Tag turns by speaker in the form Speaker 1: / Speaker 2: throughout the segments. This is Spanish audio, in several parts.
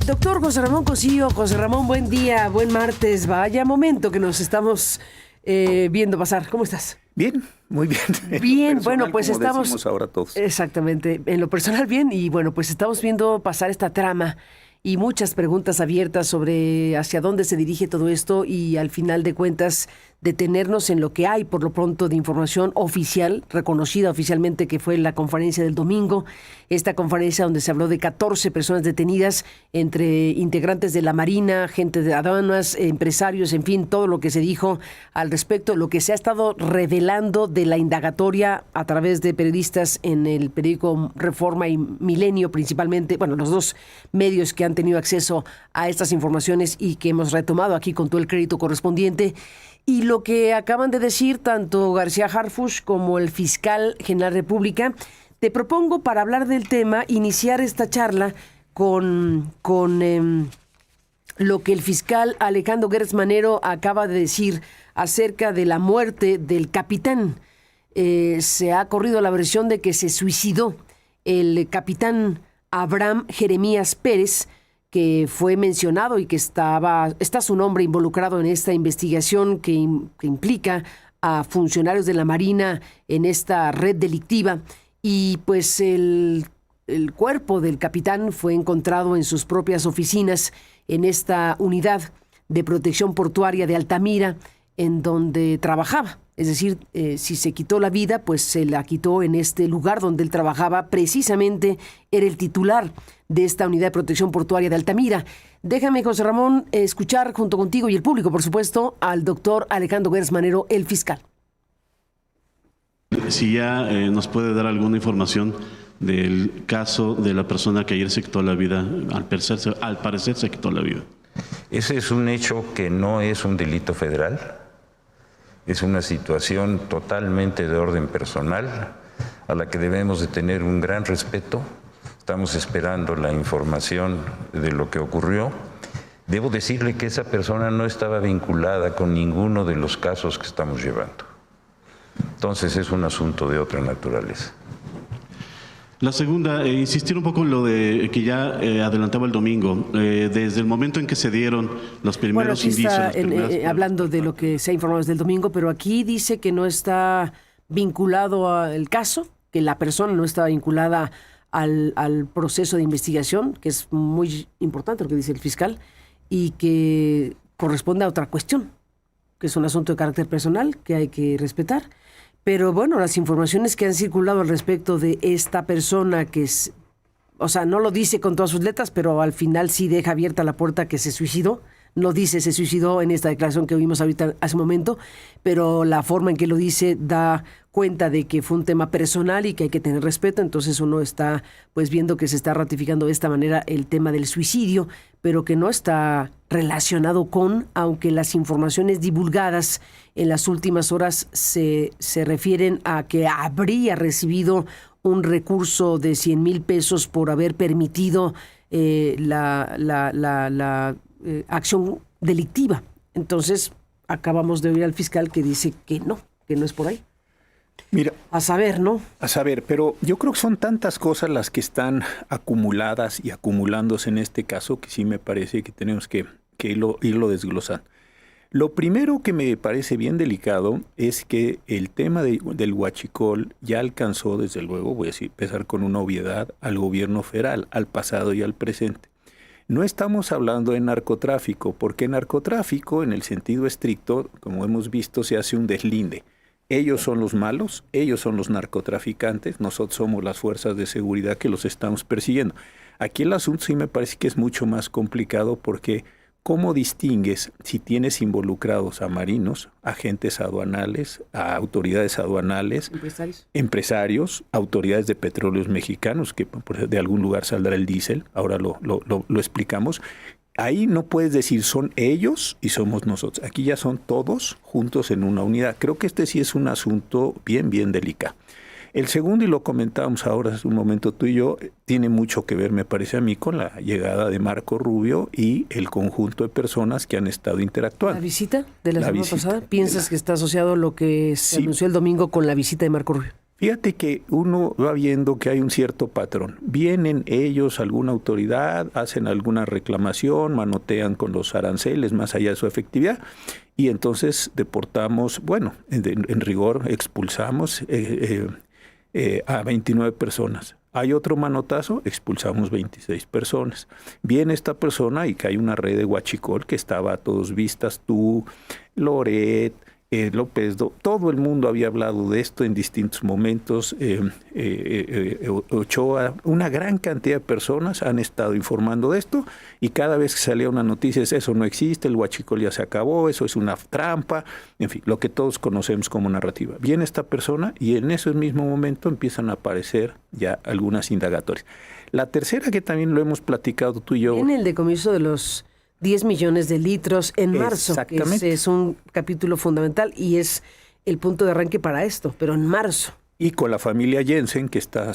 Speaker 1: Doctor José Ramón Cosío. José Ramón, buen día, buen martes. Vaya momento que nos estamos viendo pasar. ¿Cómo estás?
Speaker 2: Bien, muy bien.
Speaker 1: Bien, bueno, pues estamos...
Speaker 2: ahora todos.
Speaker 1: Exactamente, en lo personal bien, y bueno, pues estamos viendo pasar esta trama y muchas preguntas abiertas sobre hacia dónde se dirige todo esto y al final de cuentas detenernos en lo que hay por lo pronto de información oficial, reconocida oficialmente, que fue la conferencia del domingo, esta conferencia donde se habló de 14 personas detenidas, entre integrantes de la Marina, gente de aduanas, empresarios, en fin, todo lo que se dijo al respecto, lo que se ha estado revelando de la indagatoria a través de periodistas en el periódico Reforma y Milenio principalmente, bueno, los dos medios que han tenido acceso a estas informaciones y que hemos retomado aquí con todo el crédito correspondiente. Y lo que acaban de decir tanto García Harfuch como el fiscal general de la República, te propongo para hablar del tema, iniciar esta charla con lo que el fiscal Alejandro Gertz Manero acaba de decir acerca de la muerte del capitán. Se ha corrido la versión de que se suicidó el capitán Abraham Jeremías Pérez, que fue mencionado y que está su nombre involucrado en esta investigación que implica a funcionarios de la Marina en esta red delictiva. Y pues el cuerpo del capitán fue encontrado en sus propias oficinas en esta unidad de protección portuaria de Altamira, en donde trabajaba. Es decir, si se quitó la vida, pues se la quitó en este lugar donde él trabajaba. Precisamente era el titular de esta unidad de protección portuaria de Altamira. Déjame, José Ramón, escuchar junto contigo y el público, por supuesto, al doctor Alejandro Gertz Manero, el fiscal.
Speaker 3: Si ya nos puede dar alguna información del caso de la persona que ayer se quitó la vida, al parecer se quitó la vida.
Speaker 4: Ese es un hecho que no es un delito federal. Es una situación totalmente de orden personal, a la que debemos de tener un gran respeto. Estamos esperando la información de lo que ocurrió. Debo decirle que esa persona no estaba vinculada con ninguno de los casos que estamos llevando. Entonces es un asunto de otra naturaleza.
Speaker 3: La segunda, insistir un poco en lo de que ya adelantaba el domingo, desde el momento en que se dieron los primeros indicios.
Speaker 1: Hablando de lo que se ha informado desde el domingo, pero aquí dice que no está vinculado al caso, que la persona no está vinculada al proceso de investigación, que es muy importante lo que dice el fiscal, y que corresponde a otra cuestión, que es un asunto de carácter personal que hay que respetar. Pero bueno, las informaciones que han circulado al respecto de esta persona que es, o sea, no lo dice con todas sus letras, pero al final sí deja abierta la puerta que se suicidó. No dice se suicidó en esta declaración que oímos ahorita hace un momento, pero la forma en que lo dice da cuenta de que fue un tema personal y que hay que tener respeto. Entonces uno está pues viendo que se está ratificando de esta manera el tema del suicidio, pero que no está relacionado con, aunque las informaciones divulgadas en las últimas horas se refieren a que habría recibido un recurso de 100,000 pesos por haber permitido la acción delictiva. Entonces, acabamos de oír al fiscal que dice que no es por ahí.
Speaker 2: Mira,
Speaker 1: a saber, ¿no?
Speaker 2: A saber, pero yo creo que son tantas cosas las que están acumuladas y acumulándose en este caso que sí me parece que tenemos que irlo desglosando. Lo primero que me parece bien delicado es que el tema del huachicol ya alcanzó, desde luego, voy a empezar con una obviedad, al gobierno federal, al pasado y al presente. No estamos hablando de narcotráfico, porque narcotráfico, en el sentido estricto, como hemos visto, se hace un deslinde. Ellos son los malos, ellos son los narcotraficantes, nosotros somos las fuerzas de seguridad que los estamos persiguiendo. Aquí el asunto sí me parece que es mucho más complicado porque ¿cómo distingues si tienes involucrados a marinos, agentes aduanales, a autoridades aduanales, empresarios, autoridades de petróleos mexicanos, que de algún lugar saldrá el diésel, ahora lo explicamos? Ahí no puedes decir son ellos y somos nosotros. Aquí ya son todos juntos en una unidad. Creo que este sí es un asunto bien delicado. El segundo, y lo comentábamos ahora hace un momento tú y yo, tiene mucho que ver, me parece a mí, con la llegada de Marco Rubio y el conjunto de personas que han estado interactuando.
Speaker 1: ¿La visita de la semana pasada? ¿Piensas que está asociado lo que se anunció el domingo con la visita de Marco Rubio?
Speaker 2: Fíjate que uno va viendo que hay un cierto patrón. Vienen ellos, alguna autoridad, hacen alguna reclamación, manotean con los aranceles más allá de su efectividad y entonces deportamos, bueno, en rigor expulsamos a 29 personas. Hay otro manotazo, expulsamos 26 personas. Viene esta persona y cae una red de huachicol que estaba a todos vistas, tú, Loret, López, todo el mundo había hablado de esto en distintos momentos. Ochoa, una gran cantidad de personas han estado informando de esto y cada vez que salía una noticia es eso no existe, el huachicol ya se acabó, eso es una trampa, en fin, lo que todos conocemos como narrativa. Viene esta persona y en ese mismo momento empiezan a aparecer ya algunas indagatorias. La tercera que también lo hemos platicado tú y yo.
Speaker 1: En el decomiso de los 10 millones de litros en marzo, que es un capítulo fundamental y es el punto de arranque para esto, pero en marzo.
Speaker 2: Y con la familia Jensen, que está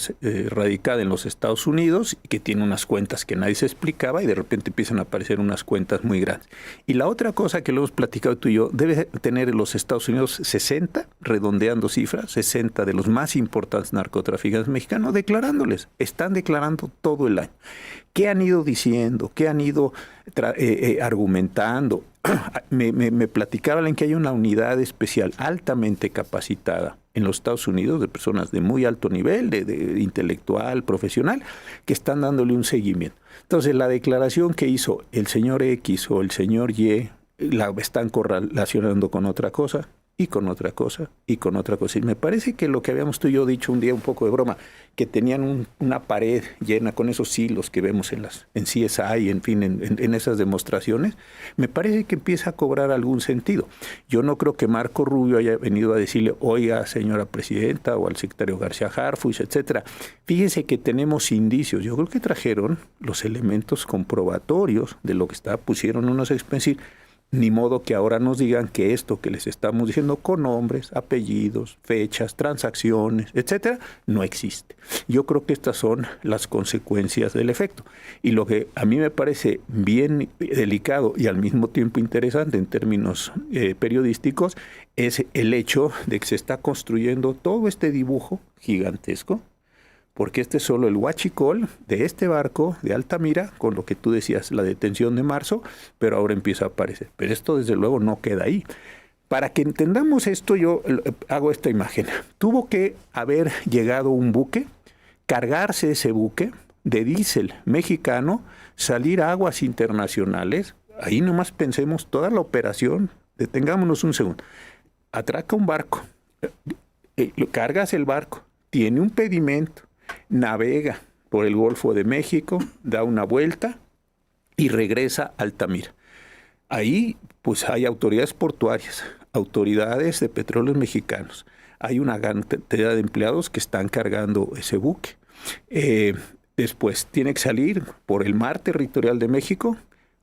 Speaker 2: radicada en los Estados Unidos y que tiene unas cuentas que nadie se explicaba y de repente empiezan a aparecer unas cuentas muy grandes. Y la otra cosa que lo hemos platicado tú y yo, debe tener en los Estados Unidos 60, redondeando cifras, 60 de los más importantes narcotraficantes mexicanos declarándoles. Están declarando todo el año. ¿Qué han ido diciendo? ¿Qué han ido argumentando? Me platicaban que hay una unidad especial altamente capacitada en los Estados Unidos de personas de muy alto nivel, de intelectual, profesional, que están dándole un seguimiento. Entonces, la declaración que hizo el señor X o el señor Y la están correlacionando con otra cosa y con otra cosa y con otra cosa. Y me parece que lo que habíamos tú y yo dicho un día, un poco de broma, que tenían una pared llena con esos hilos que vemos en CSI, en fin, en esas demostraciones, me parece que empieza a cobrar algún sentido. Yo no creo que Marco Rubio haya venido a decirle, oiga, señora presidenta, o al secretario García Harfuch, etcétera. Fíjese que tenemos indicios. Yo creo que trajeron los elementos comprobatorios de lo que pusieron unos expensivos. Ni modo que ahora nos digan que esto que les estamos diciendo con nombres, apellidos, fechas, transacciones, etcétera, no existe. Yo creo que estas son las consecuencias del efecto. Y lo que a mí me parece bien delicado y al mismo tiempo interesante en términos periodísticos es el hecho de que se está construyendo todo este dibujo gigantesco, porque este es solo el huachicol de este barco de Altamira, con lo que tú decías, la detención de marzo, pero ahora empieza a aparecer. Pero esto desde luego no queda ahí. Para que entendamos esto, yo hago esta imagen. Tuvo que haber llegado un buque, cargarse ese buque de diésel mexicano, salir a aguas internacionales. Ahí nomás pensemos toda la operación, detengámonos un segundo. Atraca un barco, cargas el barco, tiene un pedimento, navega por el Golfo de México, da una vuelta y regresa a Altamira. Ahí pues hay autoridades portuarias, autoridades de petróleos mexicanos. Hay una cantidad de empleados que están cargando ese buque. Después tiene que salir por el mar territorial de México,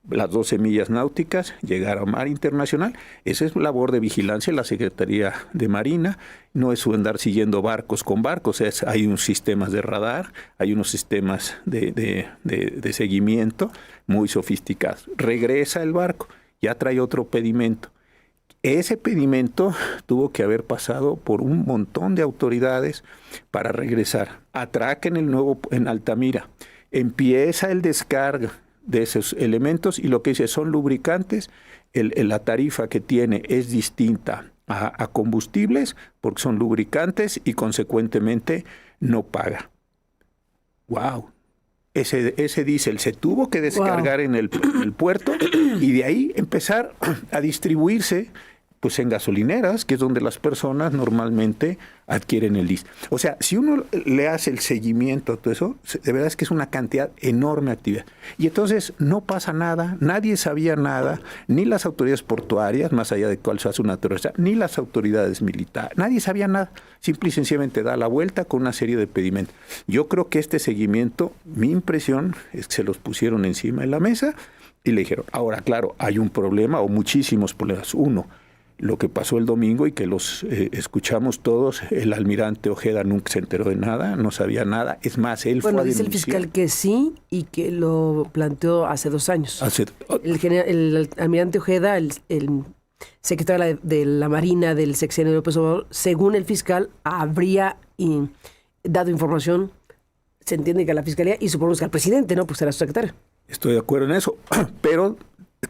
Speaker 2: las 12 millas náuticas, llegar a mar internacional. Esa es labor de vigilancia de la Secretaría de Marina. No es andar siguiendo barcos con barcos, hay unos sistemas de radar, hay unos sistemas de seguimiento muy sofisticados. Regresa el barco, ya trae otro pedimento. Ese pedimento tuvo que haber pasado por un montón de autoridades para regresar. Atraca en Altamira. Empieza el descarga de esos elementos y lo que dice son lubricantes, la tarifa que tiene es distinta a combustibles porque son lubricantes y consecuentemente no paga. ¡Wow! Ese diésel se tuvo que descargar en el puerto y de ahí empezar a distribuirse pues en gasolineras, que es donde las personas normalmente adquieren el diésel. O sea, si uno le hace el seguimiento a todo eso, de verdad es que es una cantidad enorme de actividad. Y entonces no pasa nada, nadie sabía nada, ni las autoridades portuarias, más allá de cuál se hace una terrorista, ni las autoridades militares, nadie sabía nada. Simple y sencillamente da la vuelta con una serie de pedimentos. Yo creo que este seguimiento, mi impresión es que se los pusieron encima de la mesa y le dijeron, ahora claro, hay un problema o muchísimos problemas. Uno, lo que pasó el domingo y que los escuchamos todos, el almirante Ojeda nunca se enteró de nada, no sabía nada. Es más, él fue a denunciar.
Speaker 1: Dice el fiscal que sí y que lo planteó hace 2 años. El almirante Ojeda, el secretario de la Marina del sexenio de López Obrador, según el fiscal, habría dado información, se entiende que a la Fiscalía y suponemos que al presidente, ¿no? Pues será su secretario.
Speaker 2: Estoy de acuerdo en eso, pero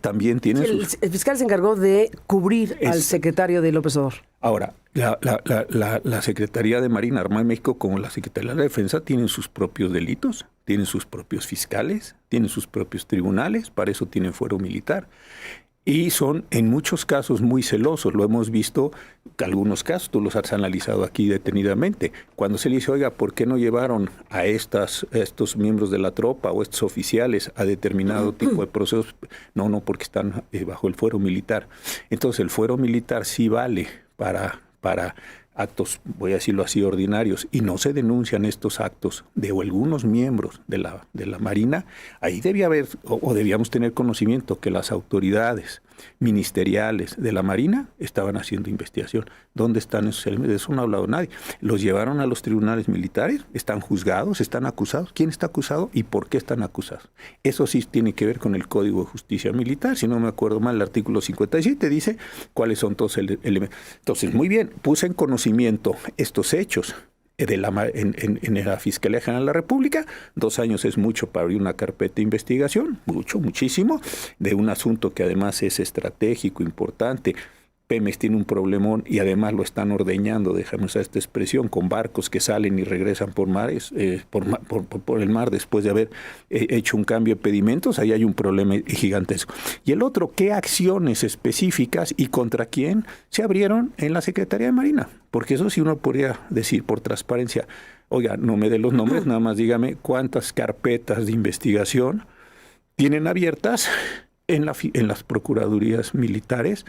Speaker 2: también tiene
Speaker 1: el fiscal se encargó de cubrir al secretario de López Obrador.
Speaker 2: Ahora, la Secretaría de Marina Armada de México, como la Secretaría de la Defensa, tienen sus propios delitos, tienen sus propios fiscales, tienen sus propios tribunales, para eso tienen fuero militar. Y son en muchos casos muy celosos, lo hemos visto, algunos casos, tú los has analizado aquí detenidamente. Cuando se le dice, oiga, ¿por qué no llevaron a estos miembros de la tropa o estos oficiales a determinado tipo de procesos? No, porque están bajo el fuero militar. Entonces el fuero militar sí vale para actos, voy a decirlo así, ordinarios, y no se denuncian estos actos de algunos miembros de la Marina, ahí debía haber, o debíamos tener conocimiento que las autoridades ministeriales de la Marina estaban haciendo investigación. ¿Dónde están esos elementos? De eso no ha hablado nadie. ¿Los llevaron a los tribunales militares? ¿Están juzgados? ¿Están acusados? ¿Quién está acusado y por qué están acusados? Eso sí tiene que ver con el Código de Justicia Militar. Si no me acuerdo mal, el artículo 57 dice cuáles son todos elementos. Entonces, muy bien, puse en conocimiento estos hechos en la Fiscalía General de la República. 2 años es mucho para abrir una carpeta de investigación, muchísimo, de un asunto que además es estratégico, importante. Pemex tiene un problemón y además lo están ordeñando, déjame usar esta expresión, con barcos que salen y regresan por mares, por el mar después de haber hecho un cambio de pedimentos. Ahí hay un problema gigantesco. Y el otro, ¿qué acciones específicas y contra quién se abrieron en la Secretaría de Marina? Porque eso sí uno podría decir por transparencia, oiga, no me dé los nombres, nada más dígame cuántas carpetas de investigación tienen abiertas en las procuradurías militares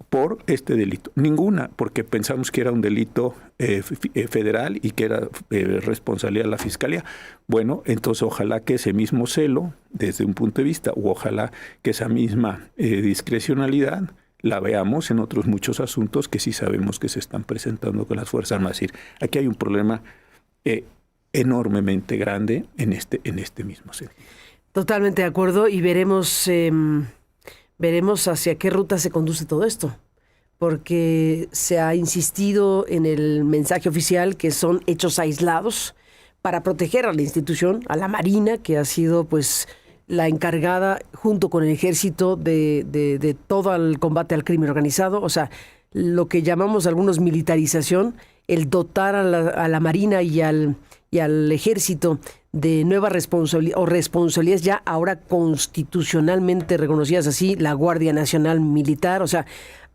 Speaker 2: por este delito. Ninguna, porque pensamos que era un delito federal y que era responsabilidad de la Fiscalía. Bueno, entonces ojalá que ese mismo celo, desde un punto de vista, o ojalá que esa misma discrecionalidad la veamos en otros muchos asuntos que sí sabemos que se están presentando con las Fuerzas Armadas. Es decir, aquí hay un problema enormemente grande en este mismo sentido.
Speaker 1: Totalmente de acuerdo, y veremos hacia qué ruta se conduce todo esto, porque se ha insistido en el mensaje oficial que son hechos aislados para proteger a la institución, a la Marina, que ha sido pues la encargada junto con el Ejército de todo el combate al crimen organizado, o sea, lo que llamamos algunos militarización, el dotar a la Marina y al Ejército de nuevas responsabilidades ya ahora constitucionalmente reconocidas así, la Guardia Nacional Militar, o sea,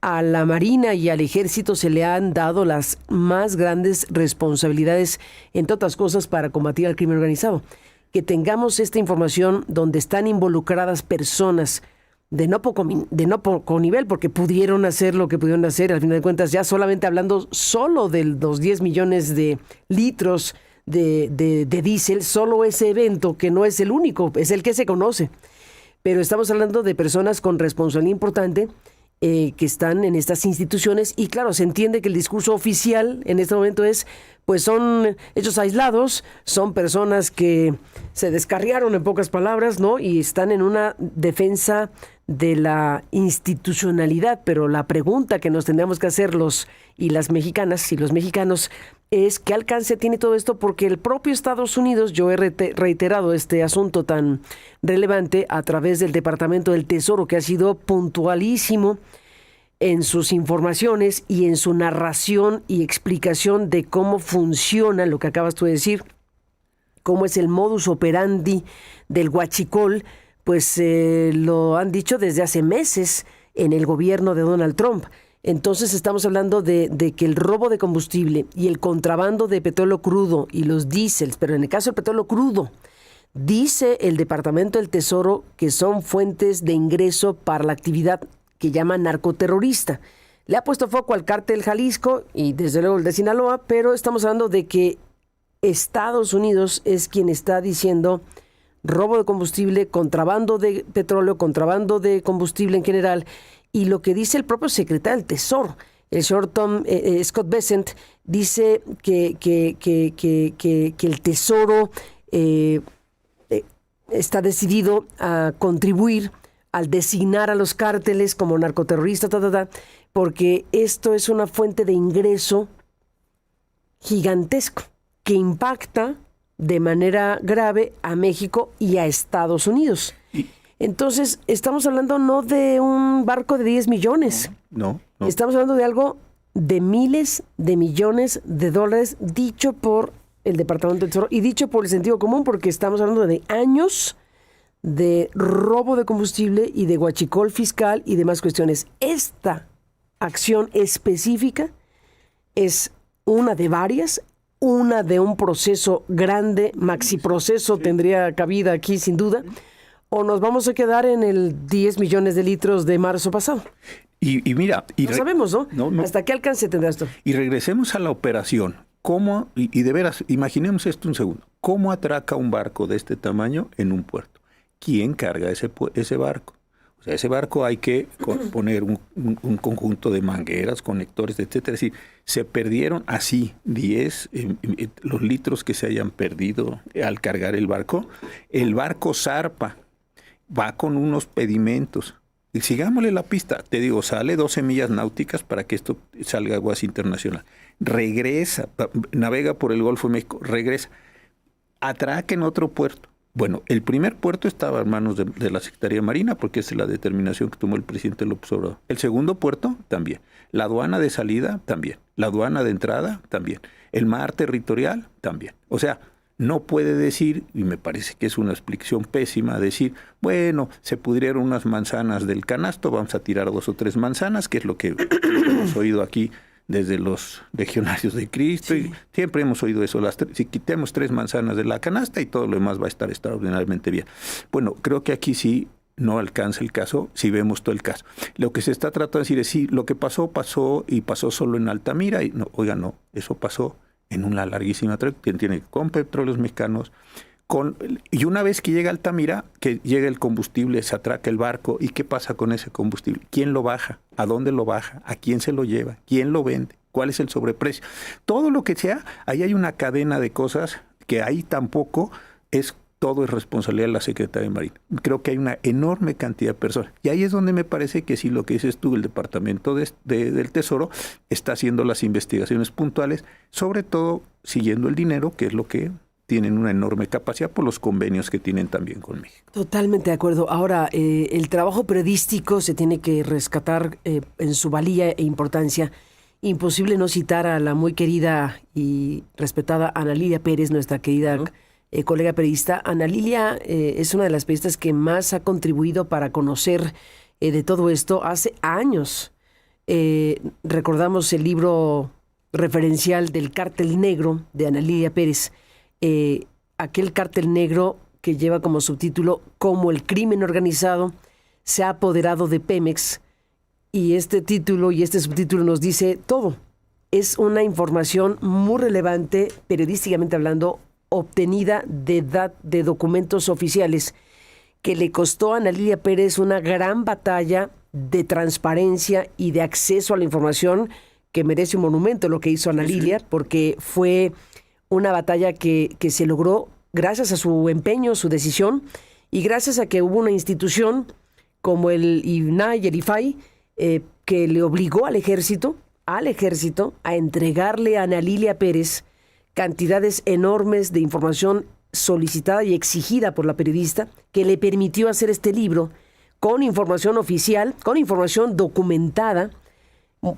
Speaker 1: a la Marina y al Ejército se le han dado las más grandes responsabilidades, entre otras cosas, para combatir al crimen organizado. Que tengamos esta información donde están involucradas personas de no poco nivel, porque pudieron hacer lo que pudieron hacer, al final de cuentas, ya solamente hablando solo de los 10 millones de litros de diésel, solo ese evento, que no es el único, es el que se conoce. Pero estamos hablando de personas con responsabilidad importante que están en estas instituciones, y claro, se entiende que el discurso oficial en este momento es, pues son hechos aislados, son personas que se descarriaron, en pocas palabras, ¿no? Y están en una defensa de la institucionalidad, pero la pregunta que nos tendríamos que hacer los mexicanos es ¿qué alcance tiene todo esto? Porque el propio Estados Unidos, yo he reiterado este asunto tan relevante a través del Departamento del Tesoro, que ha sido puntualísimo en sus informaciones y en su narración y explicación de cómo funciona lo que acabas tú de decir, cómo es el modus operandi del huachicol, pues lo han dicho desde hace meses en el gobierno de Donald Trump. Entonces estamos hablando de que el robo de combustible y el contrabando de petróleo crudo y los diésels, pero en el caso del petróleo crudo, dice el Departamento del Tesoro que son fuentes de ingreso para la actividad que llama narcoterrorista. Le ha puesto foco al cártel Jalisco y desde luego el de Sinaloa, pero estamos hablando de que Estados Unidos es quien está diciendo robo de combustible, contrabando de petróleo, contrabando de combustible en general, y lo que dice el propio secretario del Tesoro, el señor Scott Bessent, dice que el Tesoro está decidido a contribuir al designar a los cárteles como narcoterroristas, porque esto es una fuente de ingreso gigantesco que impacta de manera grave a México y a Estados Unidos. Entonces, estamos hablando no de un barco de 10 millones.
Speaker 2: No.
Speaker 1: Estamos hablando de algo de miles de millones de dólares, dicho por el Departamento del Tesoro y dicho por el sentido común, porque estamos hablando de años de robo de combustible y de huachicol fiscal y demás cuestiones. Esta acción específica es una de varias, una de un proceso grande, maxiproceso tendría cabida aquí sin duda, o nos vamos a quedar en el 10 millones de litros de marzo pasado.
Speaker 2: Y mira...
Speaker 1: No sabemos, ¿no?
Speaker 2: No.
Speaker 1: ¿Hasta qué alcance tendrá esto?
Speaker 2: Y regresemos a la operación. ¿Cómo, y de veras, imaginemos esto un segundo, cómo atraca un barco de este tamaño en un puerto? ¿Quién carga ese barco? O sea, ese barco hay que poner un conjunto de mangueras, conectores, etcétera. Es decir, se perdieron así 10 los litros que se hayan perdido al cargar el barco. El barco zarpa, va con unos pedimentos. Y sigámosle la pista, te digo, sale 12 millas náuticas para que esto salga a aguas internacional. Regresa, navega por el Golfo de México, regresa, atraca en otro puerto. Bueno, el primer puerto estaba en manos de la Secretaría de Marina, porque esa es la determinación que tomó el presidente López Obrador. El segundo puerto, también. La aduana de salida, también. La aduana de entrada, también. El mar territorial, también. O sea, no puede decir, y me parece que es una explicación pésima, decir, bueno, se pudrieron unas manzanas del canasto, vamos a tirar 2 o 3 manzanas, que es lo que hemos oído aquí desde los legionarios de Cristo, y siempre hemos oído eso, si quitemos 3 manzanas de la canasta y todo lo demás va a estar extraordinariamente bien. Bueno, creo que aquí sí no alcanza el caso si vemos todo el caso. Lo que se está tratando de decir es, sí, lo que pasó y pasó solo en Altamira, y no, oiga, no, eso pasó en una larguísima trayectoria, tiene con Petróleos Mexicanos, y una vez que llega a Altamira, que llega el combustible, se atraca el barco, ¿y qué pasa con ese combustible? ¿Quién lo baja? ¿A dónde lo baja? ¿A quién se lo lleva? ¿Quién lo vende? ¿Cuál es el sobreprecio? Todo lo que sea, ahí hay una cadena de cosas que ahí tampoco todo es responsabilidad de la Secretaría de Marina. Creo que hay una enorme cantidad de personas. Y ahí es donde me parece que sí, lo que dices tú, el Departamento del Tesoro está haciendo las investigaciones puntuales, sobre todo siguiendo el dinero, que es lo que tienen una enorme capacidad por los convenios que tienen también con México.
Speaker 1: Totalmente de acuerdo. Ahora, el trabajo periodístico se tiene que rescatar en su valía e importancia. Imposible no citar a la muy querida y respetada Ana Lilia Pérez, nuestra querida colega periodista. Ana Lilia es una de las periodistas que más ha contribuido para conocer de todo esto hace años. Recordamos el libro referencial del Cártel Negro de Ana Lilia Pérez, aquel cártel negro que lleva como subtítulo Cómo el crimen organizado se ha apoderado de Pemex, y este título y este subtítulo nos dice todo. Es una información muy relevante, periodísticamente hablando, obtenida de documentos oficiales, que le costó a Ana Lilia Pérez una gran batalla de transparencia y de acceso a la información, que merece un monumento lo que hizo Ana Lilia, porque fue una batalla que se logró gracias a su empeño, su decisión, y gracias a que hubo una institución como el INAI y el IFAI que le obligó al ejército a entregarle a Ana Lilia Pérez cantidades enormes de información solicitada y exigida por la periodista, que le permitió hacer este libro con información oficial, con información documentada,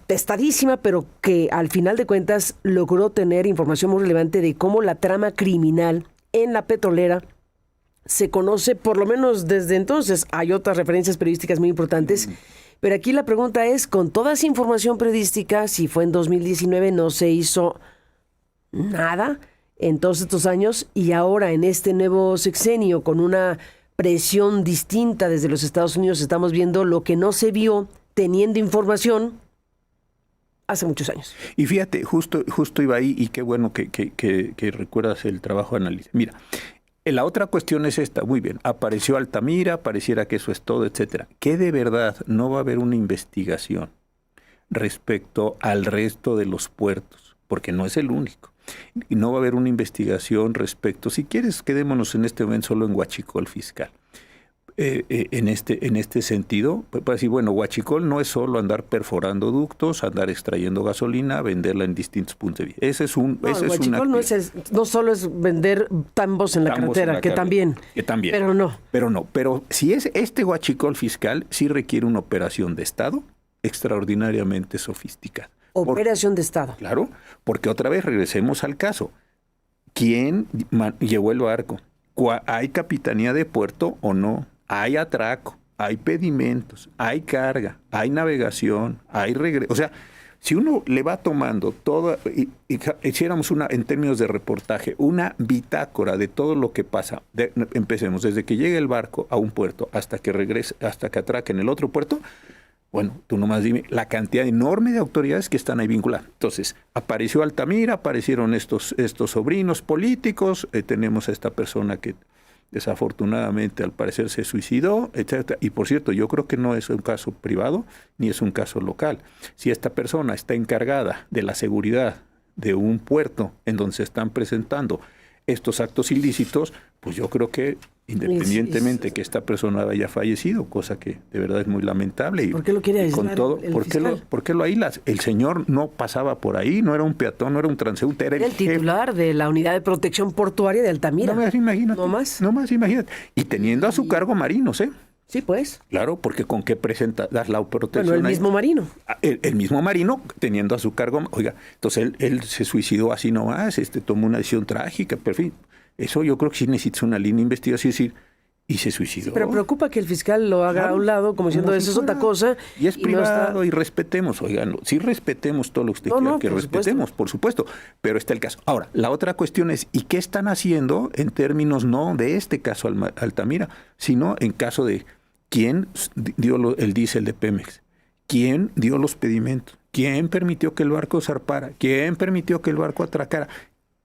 Speaker 1: testadísima, pero que al final de cuentas logró tener información muy relevante de cómo la trama criminal en la petrolera se conoce, por lo menos desde entonces. Hay otras referencias periodísticas muy importantes, pero aquí la pregunta es, con toda esa información periodística, si fue en 2019, no se hizo nada en todos estos años, y ahora en este nuevo sexenio, con una presión distinta desde los Estados Unidos, estamos viendo lo que no se vio teniendo información hace muchos años.
Speaker 2: Y fíjate, justo iba ahí, y qué bueno que recuerdas el trabajo de análisis. Mira, la otra cuestión es esta, muy bien, apareció Altamira, pareciera que eso es todo, etcétera. ¿Qué de verdad no va a haber una investigación respecto al resto de los puertos? Porque no es el único. Y no va a haber una investigación respecto, si quieres, quedémonos en este momento solo en huachicol fiscal. en este sentido, para decir, bueno, huachicol no es solo andar perforando ductos, andar extrayendo gasolina, venderla en distintos puntos de vista. Ese es un...
Speaker 1: No, el huachicol no solo es vender tambos en la carretera, que también.
Speaker 2: Pero si es este huachicol fiscal, sí requiere una operación de Estado extraordinariamente sofisticada.
Speaker 1: Operación de Estado.
Speaker 2: Claro, porque otra vez regresemos al caso. ¿Quién llevó el barco? ¿Hay capitanía de puerto o no? ¿Hay atraco? ¿Hay pedimentos? ¿Hay carga? ¿Hay navegación? ¿Hay regreso? O sea, si uno le va tomando todo, y hiciéramos en términos de reportaje, una bitácora de todo lo que pasa, empecemos desde que llega el barco a un puerto hasta que regrese, hasta que atraque en el otro puerto. Bueno, tú nomás dime la cantidad enorme de autoridades que están ahí vinculadas. Entonces, apareció Altamira, aparecieron estos sobrinos políticos, tenemos a esta persona que desafortunadamente al parecer se suicidó, etcétera. Y por cierto, yo creo que no es un caso privado ni es un caso local. Si esta persona está encargada de la seguridad de un puerto en donde se están presentando estos actos ilícitos, pues yo creo que independientemente que esta persona haya fallecido, cosa que de verdad es muy lamentable. Y
Speaker 1: ¿por qué lo quiere aislar
Speaker 2: ¿por qué lo aíslas? El señor no pasaba por ahí, no era un peatón, no era un transeúnte, era
Speaker 1: el titular de la Unidad de Protección Portuaria de Altamira.
Speaker 2: No más, imagínate. No más, imagínate. Y teniendo a su cargo marinos, ¿eh?
Speaker 1: Sí, pues.
Speaker 2: Claro, porque ¿con qué das la protección?
Speaker 1: Bueno, el mismo marino.
Speaker 2: El mismo marino teniendo a su cargo. Oiga, entonces él se suicidó así nomás, tomó una decisión trágica, pero en fin, eso yo creo que sí necesita una línea de investigación, es decir, y se suicidó. Sí,
Speaker 1: pero preocupa que el fiscal lo haga a un lado, como diciendo, eso es otra cosa.
Speaker 2: Y es privado, y respetemos, oigan, sí respetemos todo lo que usted quiera que respetemos, por supuesto, pero está el caso. Ahora, la otra cuestión es, ¿y qué están haciendo en términos no de este caso Altamira, sino en caso de quién dio el diésel de Pemex? ¿Quién dio los pedimentos? ¿Quién permitió que el barco zarpara? ¿Quién permitió que el barco atracara?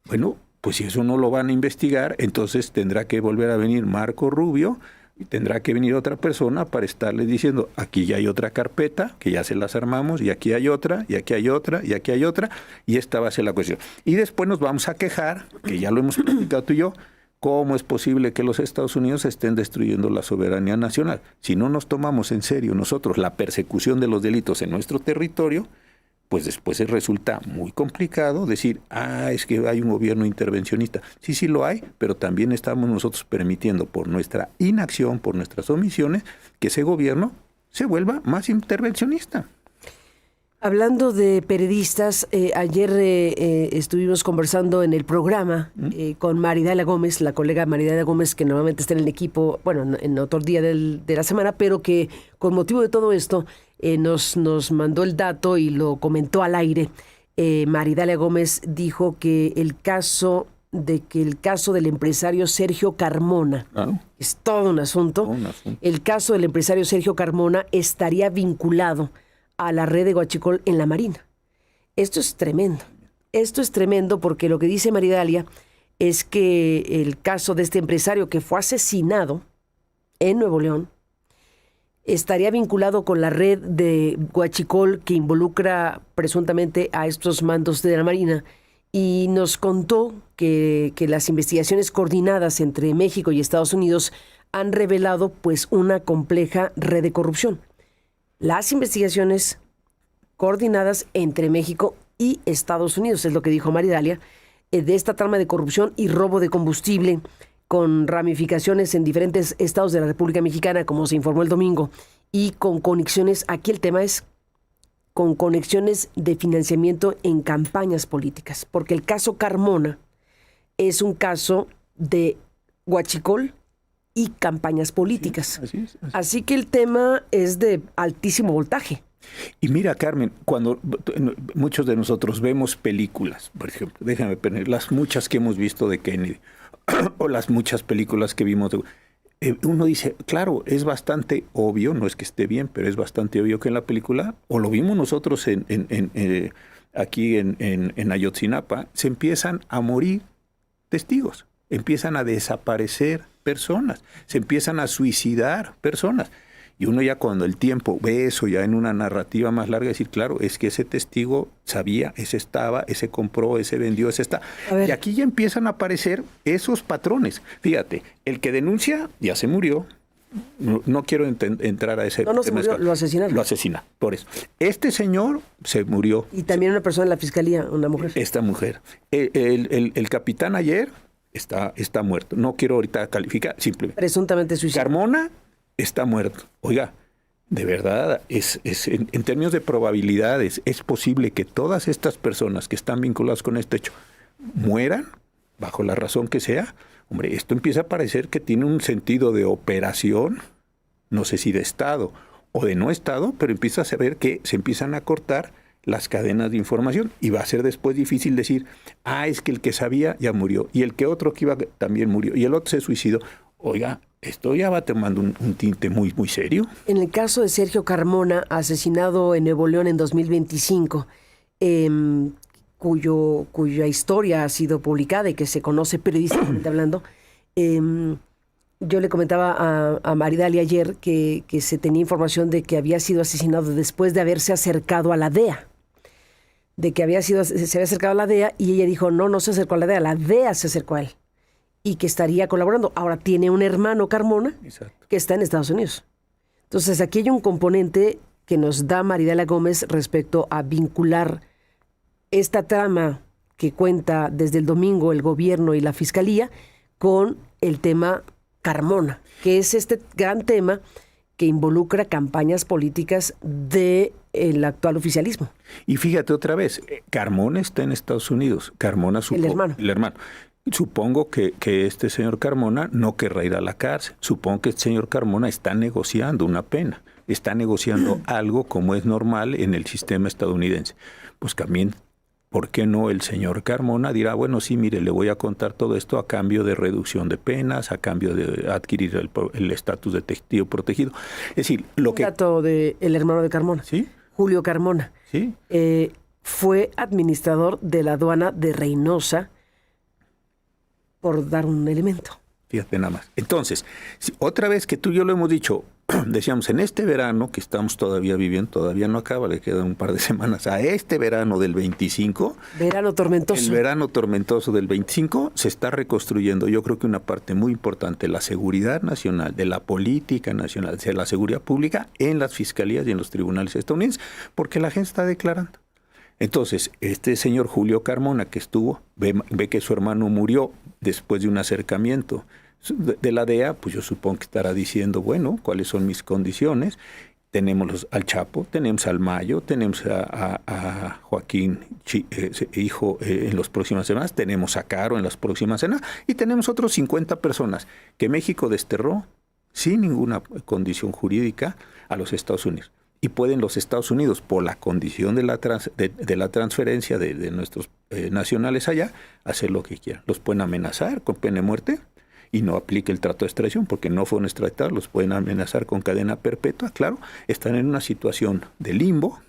Speaker 2: Bueno, pues si eso no lo van a investigar, entonces tendrá que volver a venir Marco Rubio y tendrá que venir otra persona para estarles diciendo, aquí ya hay otra carpeta, que ya se las armamos, y aquí hay otra, y aquí hay otra, y aquí hay otra, y esta va a ser la cuestión. Y después nos vamos a quejar, que ya lo hemos platicado tú y yo, ¿cómo es posible que los Estados Unidos estén destruyendo la soberanía nacional? Si no nos tomamos en serio nosotros la persecución de los delitos en nuestro territorio, pues después resulta muy complicado decir, es que hay un gobierno intervencionista. Sí lo hay, pero también estamos nosotros permitiendo por nuestra inacción, por nuestras omisiones, que ese gobierno se vuelva más intervencionista.
Speaker 1: Hablando de periodistas, ayer estuvimos conversando en el programa con Maridalia Gómez, la colega Maridalia Gómez, que normalmente está en el equipo, bueno, en otro día de la semana, pero que con motivo de todo esto nos mandó el dato y lo comentó al aire. Maridalia Gómez dijo que el caso del empresario Sergio Carmona, es todo un asunto. El caso del empresario Sergio Carmona estaría vinculado a la red de huachicol en la Marina. Esto es tremendo. Esto es tremendo porque lo que dice Maridalia es que el caso de este empresario que fue asesinado en Nuevo León estaría vinculado con la red de huachicol que involucra presuntamente a estos mandos de la Marina, y nos contó que las investigaciones coordinadas entre México y Estados Unidos han revelado pues una compleja red de corrupción. Las investigaciones coordinadas entre México y Estados Unidos, es lo que dijo Maridalia, de esta trama de corrupción y robo de combustible con ramificaciones en diferentes estados de la República Mexicana, como se informó el domingo, y con conexiones, aquí el tema es con conexiones de financiamiento en campañas políticas, porque el caso Carmona es un caso de huachicol y campañas políticas.
Speaker 2: Sí, así es.
Speaker 1: Así que el tema es de altísimo voltaje.
Speaker 2: Y mira, Carmen, cuando muchos de nosotros vemos películas, por ejemplo, déjame poner las muchas que hemos visto de Kennedy, o las muchas películas que vimos uno dice, claro, es bastante obvio, no es que esté bien, pero es bastante obvio que en la película, o lo vimos nosotros aquí en Ayotzinapa, se empiezan a morir testigos, empiezan a desaparecer personas, se empiezan a suicidar personas. Y uno ya cuando el tiempo ve eso ya en una narrativa más larga, decir, claro, es que ese testigo sabía, ese estaba, ese compró, ese vendió, ese está. Y aquí ya empiezan a aparecer esos patrones. Fíjate, el que denuncia ya se murió, no quiero entrar a ese
Speaker 1: No, no se murió, lo asesinaron.
Speaker 2: Lo asesina, por eso. Este señor se murió.
Speaker 1: Y también una persona en la fiscalía, una mujer.
Speaker 2: Esta mujer. El capitán ayer está muerto. No quiero ahorita calificar, simplemente.
Speaker 1: Presuntamente suicida.
Speaker 2: Carmona está muerto. Oiga, de verdad, en términos de probabilidades, ¿es posible que todas estas personas que están vinculadas con este hecho mueran, bajo la razón que sea? Hombre, esto empieza a parecer que tiene un sentido de operación, no sé si de Estado o de no Estado, pero empieza a saber que se empiezan a cortar las cadenas de información y va a ser después difícil decir, es que el que sabía ya murió y el que otro que iba también murió y el otro se suicidó. Oiga, esto ya va tomando un tinte muy, muy serio.
Speaker 1: En el caso de Sergio Carmona, asesinado en Nuevo León en 2025, cuya historia ha sido publicada y que se conoce periodísticamente hablando, yo le comentaba a Maridalia ayer que se tenía información de que había sido asesinado después de haberse acercado a la DEA. De que se había acercado a la DEA y ella dijo, no se acercó a la DEA se acercó a él. Y que estaría colaborando. Ahora tiene un hermano, Carmona,
Speaker 2: Exacto,
Speaker 1: que está en Estados Unidos. Entonces aquí hay un componente que nos da Maridalia Gómez respecto a vincular esta trama que cuenta desde el domingo el gobierno y la fiscalía con el tema Carmona, que es este gran tema que involucra campañas políticas del actual oficialismo.
Speaker 2: Y fíjate otra vez, Carmona está en Estados Unidos. Carmona
Speaker 1: El hermano.
Speaker 2: Supongo que este señor Carmona no querrá ir a la cárcel. Supongo que este señor Carmona está negociando una pena. Está negociando algo como es normal en el sistema estadounidense. Pues también, ¿por qué no el señor Carmona dirá, bueno, sí, mire, le voy a contar todo esto a cambio de reducción de penas, a cambio de adquirir el estatus de testigo protegido? Es decir, lo que...
Speaker 1: dato del hermano de Carmona,
Speaker 2: ¿Sí?
Speaker 1: Julio Carmona,
Speaker 2: ¿Sí?
Speaker 1: fue administrador de la aduana de Reynosa, por dar un elemento.
Speaker 2: Fíjate nada más. Entonces, otra vez que tú y yo lo hemos dicho, decíamos, en este verano que estamos todavía viviendo, todavía no acaba, le quedan un par de semanas, a este verano del 25,
Speaker 1: Verano tormentoso.
Speaker 2: el verano tormentoso del 25 se está reconstruyendo, yo creo que una parte muy importante, la seguridad nacional, de la política nacional, de la seguridad pública en las fiscalías y en los tribunales estadounidenses, porque la gente está declarando. Entonces, este señor Julio Carmona que estuvo, ve que su hermano murió después de un acercamiento de la DEA, pues yo supongo que estará diciendo, bueno, ¿cuáles son mis condiciones? Tenemos al Chapo, tenemos al Mayo, tenemos a Joaquín, hijo, en las próximas semanas, tenemos a Caro en las próximas semanas, y tenemos otros 50 personas que México desterró sin ninguna condición jurídica a los Estados Unidos. Y pueden los Estados Unidos, por la condición de la transferencia de nuestros nacionales allá, hacer lo que quieran. Los pueden amenazar con pena de muerte y no aplique el trato de extradición porque no fueron extraditados, los pueden amenazar con cadena perpetua. Claro, están en una situación de limbo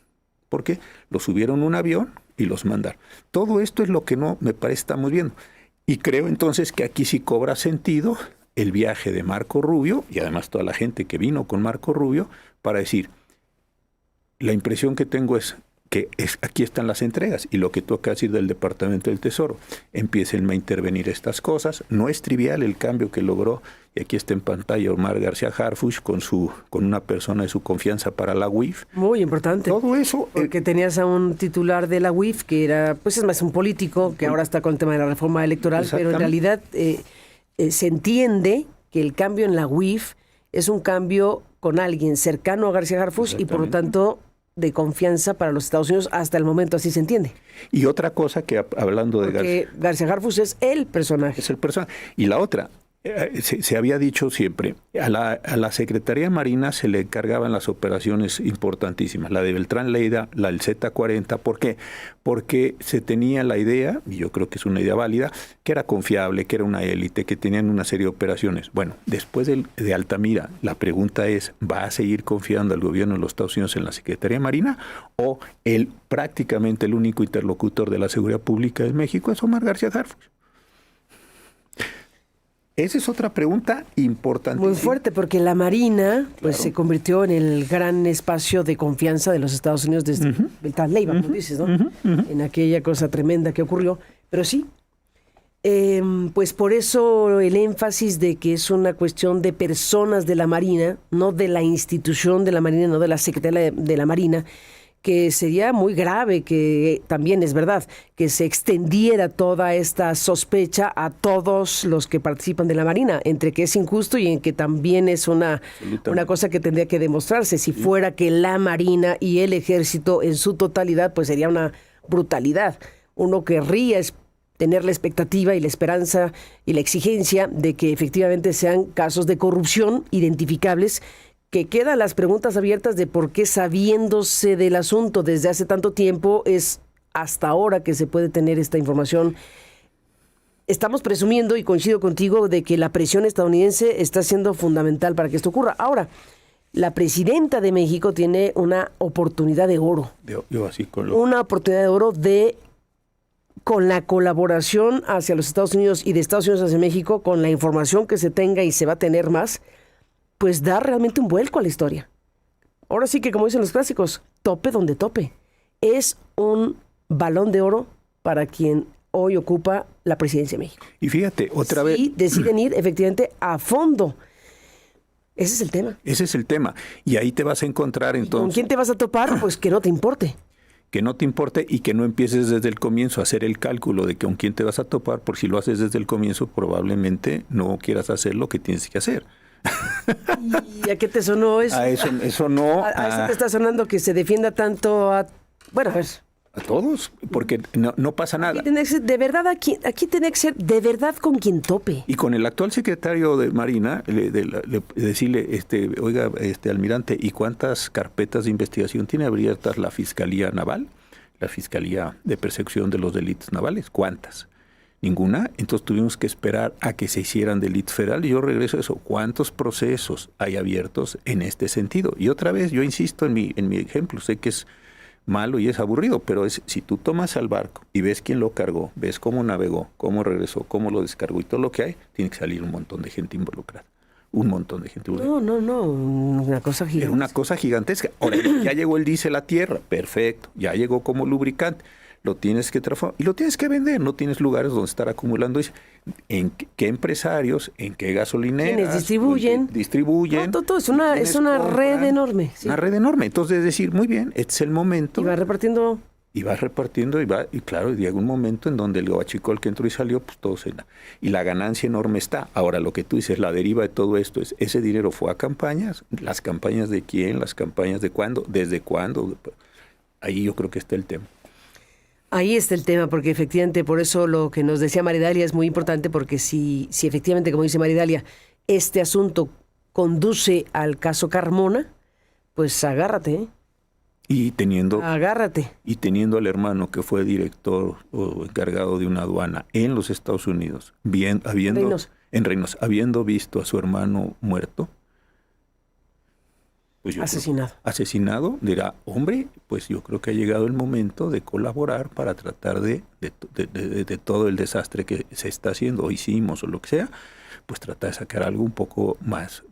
Speaker 2: porque los subieron a un avión y los mandaron. Todo esto es lo que no me parece estamos viendo. Y creo entonces que aquí sí cobra sentido el viaje de Marco Rubio y además toda la gente que vino con Marco Rubio para decir, la impresión que tengo es que aquí están las entregas y lo que tú acabas de decir del Departamento del Tesoro. Empiecen a intervenir estas cosas. No es trivial el cambio que logró, y aquí está en pantalla Omar García Harfuch con una persona de su confianza para la UIF.
Speaker 1: Muy importante.
Speaker 2: Todo eso...
Speaker 1: Porque tenías a un titular de la UIF que era, pues es más un político, que ahora está con el tema de la reforma electoral, pero en realidad se entiende que el cambio en la UIF es un cambio con alguien cercano a García Harfuch y por lo tanto de confianza para los Estados Unidos hasta el momento, así se entiende.
Speaker 2: Y otra cosa que hablando de
Speaker 1: García Harfuch es el personaje.
Speaker 2: Es el personaje. Y la otra, se había dicho siempre, a la Secretaría de Marina se le encargaban las operaciones importantísimas, la de Beltrán Leiva, la del Z-40. ¿Por qué? Porque se tenía la idea, y yo creo que es una idea válida, que era confiable, que era una élite, que tenían una serie de operaciones. Bueno, después de Altamira, la pregunta es, ¿va a seguir confiando el gobierno de los Estados Unidos en la Secretaría de Marina? ¿O prácticamente el único interlocutor de la seguridad pública de México es Omar García Harfuch? Esa es otra pregunta importante.
Speaker 1: Muy fuerte, porque la Marina pues se convirtió en el gran espacio de confianza de los Estados Unidos desde Beltrán Leiva, como dices, ¿no? En aquella cosa tremenda que ocurrió. Pero sí, Pues por eso el énfasis de que es una cuestión de personas de la Marina, no de la institución de la Marina, no de la Secretaría de la Marina, que sería muy grave, que también es verdad, que se extendiera toda esta sospecha a todos los que participan de la Marina, entre que es injusto y en que también es una cosa que tendría que demostrarse. Si fuera que la Marina y el Ejército en su totalidad, pues sería una brutalidad. Uno querría tener la expectativa y la esperanza y la exigencia de que efectivamente sean casos de corrupción identificables, que quedan las preguntas abiertas de por qué, sabiéndose del asunto desde hace tanto tiempo, es hasta ahora que se puede tener esta información. Estamos presumiendo, y coincido contigo, de que la presión estadounidense está siendo fundamental para que esto ocurra. Ahora, la presidenta de México tiene una oportunidad de oro. Una oportunidad de oro con la colaboración hacia los Estados Unidos y de Estados Unidos hacia México, con la información que se tenga y se va a tener más, pues da realmente un vuelco a la historia. Ahora sí que, como dicen los clásicos, tope donde tope. Es un balón de oro para quien hoy ocupa la presidencia de México.
Speaker 2: Y fíjate, otra vez...
Speaker 1: Y deciden ir efectivamente a fondo. Ese es el tema.
Speaker 2: Ese es el tema. Y ahí te vas a encontrar entonces...
Speaker 1: ¿Con quién te vas a topar? Pues que no te importe.
Speaker 2: Que no te importe y que no empieces desde el comienzo a hacer el cálculo de que con quién te vas a topar, porque si lo haces desde el comienzo probablemente no quieras hacer lo que tienes que hacer.
Speaker 1: ¿Y a qué te sonó eso?
Speaker 2: A eso no.
Speaker 1: A eso te está sonando que se defienda tanto a... Bueno, a ver.
Speaker 2: A todos, porque no pasa nada.
Speaker 1: De verdad, aquí tiene que ser de verdad con quien tope.
Speaker 2: Y con el actual secretario de Marina, decirle, oiga, almirante, ¿y cuántas carpetas de investigación tiene abiertas la Fiscalía Naval? La Fiscalía de Persecución de los Delitos Navales. ¿Cuántas? Ninguna. Entonces tuvimos que esperar a que se hicieran delitos federales. Yo regreso a eso. ¿Cuántos procesos hay abiertos en este sentido? Y otra vez, yo insisto en mi ejemplo. Sé que es malo y es aburrido, pero si tú tomas al barco y ves quién lo cargó, ves cómo navegó, cómo regresó, cómo lo descargó y todo lo que hay, tiene que salir un montón de gente involucrada. Un montón de gente involucrada.
Speaker 1: No. Una cosa gigantesca.
Speaker 2: Era una cosa gigantesca. Ahora, ya llegó el diésel a tierra. Perfecto. Ya llegó como lubricante. Lo tienes que transformar y lo tienes que vender. No tienes lugares donde estar acumulando eso. ¿En qué empresarios? ¿En qué gasolineras?
Speaker 1: ¿Quiénes distribuyen? Todo es una red enorme. Sí.
Speaker 2: Una red enorme. Entonces, es decir, muy bien, este es el momento.
Speaker 1: Y va repartiendo.
Speaker 2: Y claro, llega un momento en donde el guachicol que entró y salió, pues todo se da. Y la ganancia enorme está. Ahora, lo que tú dices, la deriva de todo esto es, ese dinero fue a campañas. ¿Las campañas de quién? ¿Las campañas de cuándo? ¿Desde cuándo? Ahí yo creo que está el tema.
Speaker 1: Ahí está el tema, porque efectivamente, por eso lo que nos decía Maridalia es muy importante, porque si efectivamente, como dice Maridalia, este asunto conduce al caso Carmona, pues agárrate, ¿eh? Agárrate.
Speaker 2: Y teniendo al hermano que fue director o encargado de una aduana en los Estados Unidos, habiendo visto a su hermano muerto, pues asesinado, dirá, hombre, pues yo creo que ha llegado el momento de colaborar para tratar de todo el desastre que se está haciendo, o hicimos, o lo que sea, pues tratar de sacar algo un poco más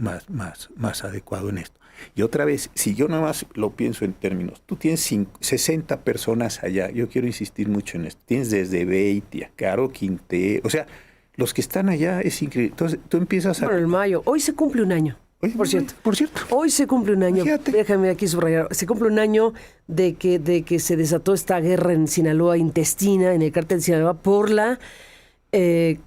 Speaker 2: adecuado en esto. Y otra vez, si yo nada más lo pienso en términos, tú tienes 60 personas allá, yo quiero insistir mucho en esto, tienes desde Beitia, Caro Quintero, o sea, los que están allá es increíble. Entonces tú empiezas a...
Speaker 1: Bueno, el mayo, hoy se cumple un año. Por cierto. Hoy se cumple un año. Fíjate. Déjame aquí subrayar. Se cumple un año de que se desató esta guerra en Sinaloa intestina, en el cártel de Sinaloa, por el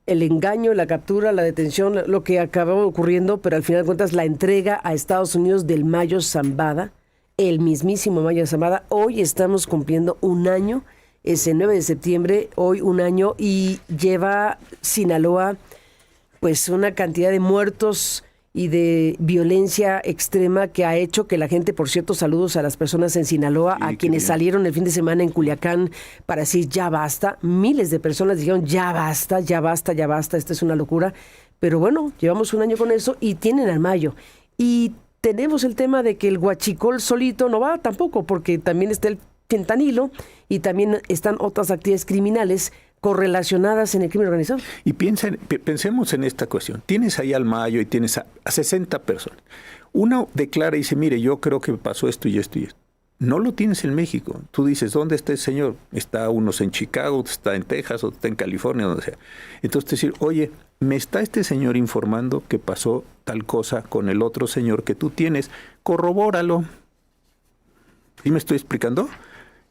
Speaker 1: engaño, la captura, la detención, lo que acabó ocurriendo, pero al final de cuentas la entrega a Estados Unidos del Mayo Zambada, el mismísimo Mayo Zambada. Hoy estamos cumpliendo un año, es el 9 de septiembre, hoy un año, y lleva Sinaloa pues una cantidad de muertos y de violencia extrema que ha hecho que la gente, por cierto, saludos a las personas en Sinaloa, sí, a quienes salieron el fin de semana en Culiacán para decir ya basta. Miles de personas dijeron ya basta, esta es una locura. Pero bueno, llevamos un año con eso y tienen al Mayo. Y tenemos el tema de que el huachicol solito no va tampoco, porque también está el fentanilo y también están otras actividades criminales correlacionadas en el crimen organizado.
Speaker 2: Y pensemos en esta cuestión. Tienes ahí al Mayo y tienes a 60 personas. Uno declara y dice, mire, yo creo que pasó esto y esto y esto. no lo tienes en México. Tú dices, ¿dónde está el señor? Está unos en Chicago, está en Texas, o está en California, donde sea. Entonces decir, oye, me está este señor informando que pasó tal cosa con el otro señor que tú tienes, corrobóralo. ¿Sí me estoy explicando?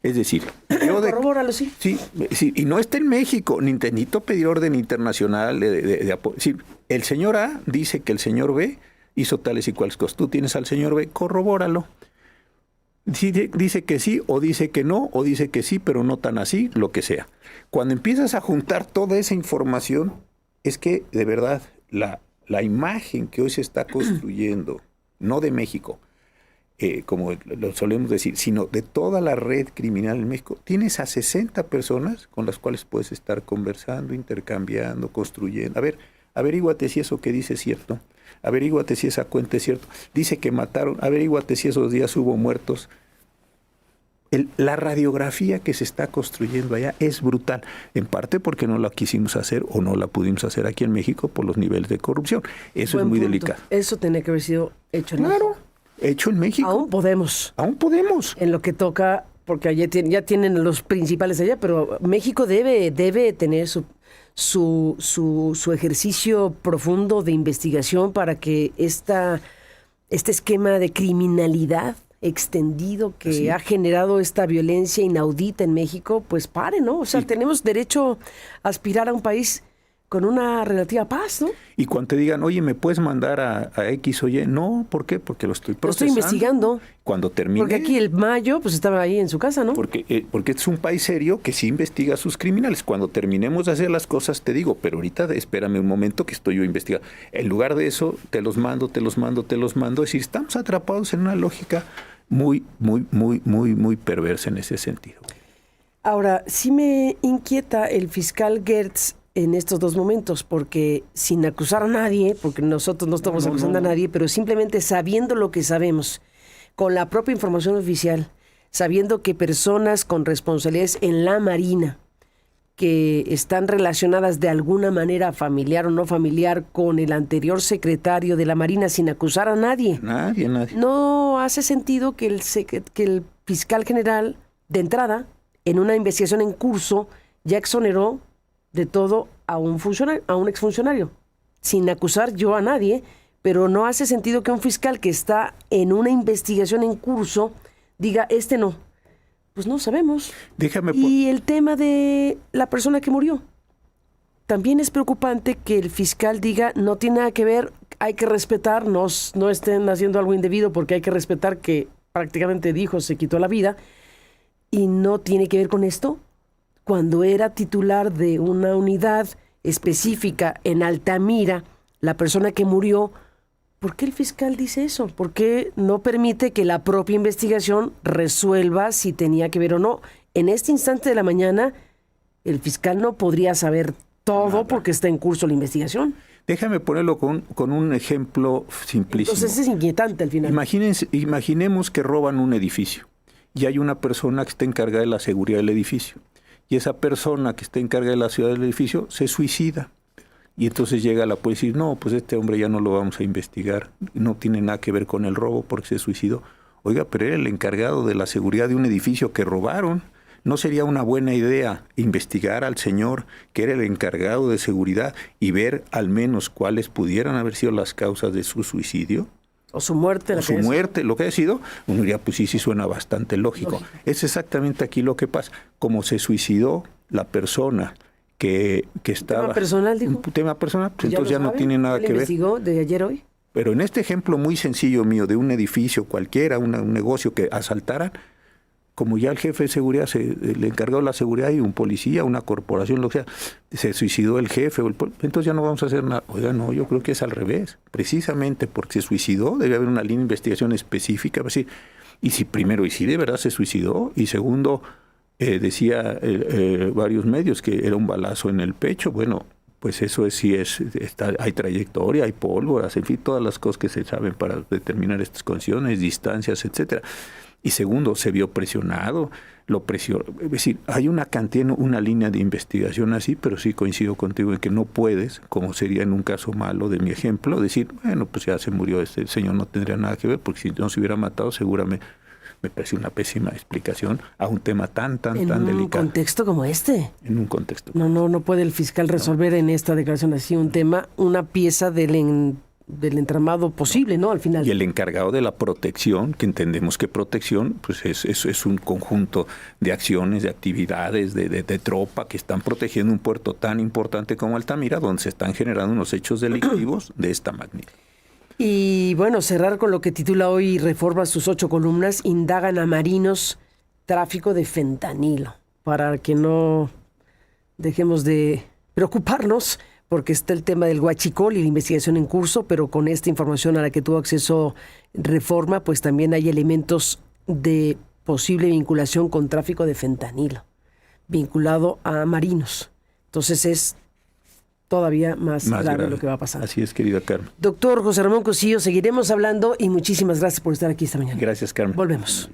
Speaker 2: Es decir,
Speaker 1: corrobóralo, sí.
Speaker 2: Sí, y no está en México, ni necesito pedir orden internacional de apoyo. Sí, el señor A dice que el señor B hizo tales y cuales cosas. Tú tienes al señor B, corrobóralo. Dice que sí, o dice que no, o dice que sí, pero no tan así, lo que sea. Cuando empiezas a juntar toda esa información, es que de verdad la imagen que hoy se está construyendo, no de México, como lo solemos decir, sino de toda la red criminal en México, tienes a 60 personas con las cuales puedes estar conversando, intercambiando, construyendo. A ver, averíguate si eso que dice es cierto. Averíguate si esa cuenta es cierto. Dice que mataron, averíguate si esos días hubo muertos. La radiografía que se está construyendo allá es brutal, en parte porque no la quisimos hacer o no la pudimos hacer aquí en México por los niveles de corrupción. Eso es muy delicado.
Speaker 1: Eso tenía que haber sido hecho en México.
Speaker 2: Hecho en México.
Speaker 1: Aún podemos.
Speaker 2: En
Speaker 1: lo que toca, porque allá ya tienen los principales allá, pero México debe tener su ejercicio profundo de investigación para que este esquema de criminalidad extendido que ha generado esta violencia inaudita en México, pues pare, ¿no? O sea, tenemos derecho a aspirar a un país con una relativa paz, ¿no?
Speaker 2: Y cuando te digan, oye, ¿me puedes mandar a X o Y? No, ¿por qué? Porque lo estoy procesando.
Speaker 1: Lo estoy investigando.
Speaker 2: Cuando termine...
Speaker 1: Porque aquí el Mayo, pues estaba ahí en su casa, ¿no?
Speaker 2: Porque es un país serio que sí investiga a sus criminales. Cuando terminemos de hacer las cosas, te digo, pero ahorita espérame un momento que estoy yo investigando. En lugar de eso, te los mando. Es decir, estamos atrapados en una lógica muy, muy, muy, muy, muy perversa en ese sentido.
Speaker 1: Ahora, sí me inquieta el fiscal Gertz en estos dos momentos, porque sin acusar a nadie, porque nosotros no estamos acusando a nadie, pero simplemente sabiendo lo que sabemos, con la propia información oficial, sabiendo que personas con responsabilidades en la Marina, que están relacionadas de alguna manera familiar o no familiar con el anterior secretario de la Marina, sin acusar a nadie.
Speaker 2: Nadie.
Speaker 1: No hace sentido que el fiscal general, de entrada, en una investigación en curso, ya exoneró de todo a un exfuncionario, sin acusar yo a nadie, pero no hace sentido que un fiscal que está en una investigación en curso diga, no. Pues no sabemos. Y el tema de la persona que murió. También es preocupante que el fiscal diga, no tiene nada que ver, hay que respetar, no estén haciendo algo indebido porque hay que respetar que prácticamente dijo, se quitó la vida, y no tiene que ver con esto. Cuando era titular de una unidad específica en Altamira, la persona que murió, ¿por qué el fiscal dice eso? ¿Por qué no permite que la propia investigación resuelva si tenía que ver o no? En este instante de la mañana, el fiscal no podría saber todo porque está en curso la investigación.
Speaker 2: Déjame ponerlo con un ejemplo simplísimo.
Speaker 1: Entonces es inquietante al final.
Speaker 2: Imaginemos que roban un edificio y hay una persona que está encargada de la seguridad del edificio. Y esa persona que está encargada de la seguridad del edificio se suicida. Y entonces llega la policía y dice, no, pues este hombre ya no lo vamos a investigar. No tiene nada que ver con el robo porque se suicidó. Oiga, pero era el encargado de la seguridad de un edificio que robaron. ¿No sería una buena idea investigar al señor que era el encargado de seguridad y ver al menos cuáles pudieran haber sido las causas de su suicidio?
Speaker 1: O su muerte.
Speaker 2: Lo que haya sido, uno diría, pues sí suena bastante lógico. Es exactamente aquí lo que pasa. Como se suicidó la persona que estaba...
Speaker 1: ¿Tema personal, dijo?
Speaker 2: Un tema personal, pues entonces ya no tiene nada que ver.
Speaker 1: ¿Investigó de ayer hoy?
Speaker 2: Pero en este ejemplo muy sencillo mío de un edificio cualquiera, un negocio que asaltaran, como ya el jefe de seguridad, le encargó la seguridad y un policía, una corporación, lo que sea, se suicidó el jefe, entonces ya no vamos a hacer nada. Oiga, no, yo creo que es al revés. Precisamente porque se suicidó, debe haber una línea de investigación específica. Pues sí, y si primero, y si de verdad se suicidó, y segundo, decía varios medios que era un balazo en el pecho, bueno, pues eso hay trayectoria, hay pólvoras, en fin, todas las cosas que se saben para determinar estas condiciones, distancias, etcétera. Y segundo, se vio presionado, es decir, hay una cantidad, una línea de investigación así, pero sí coincido contigo en que no puedes, como sería en un caso malo de mi ejemplo, decir, bueno, pues ya se murió el señor, no tendría nada que ver, porque si no se hubiera matado seguramente Me parece una pésima explicación a un tema tan
Speaker 1: En un
Speaker 2: delicado.
Speaker 1: contexto como este.
Speaker 2: En un contexto.
Speaker 1: No puede el fiscal resolver en esta declaración así un tema, una pieza del entramado posible, ¿no? Al final.
Speaker 2: Y el encargado de la protección, que entendemos que protección pues es un conjunto de acciones, de actividades, de tropa que están protegiendo un puerto tan importante como Altamira, donde se están generando unos hechos delictivos de esta magnitud.
Speaker 1: Y bueno, cerrar con lo que titula hoy Reforma sus 8 columnas, indagan a marinos tráfico de fentanilo, para que no dejemos de preocuparnos, porque está el tema del huachicol y la investigación en curso, pero con esta información a la que tuvo acceso Reforma, pues también hay elementos de posible vinculación con tráfico de fentanilo, vinculado a marinos. Entonces es todavía más grave lo que va a pasar.
Speaker 2: Así es, querida Carmen.
Speaker 1: Doctor José Ramón Cosío, seguiremos hablando y muchísimas gracias por estar aquí esta mañana.
Speaker 2: Gracias, Carmen.
Speaker 1: Volvemos.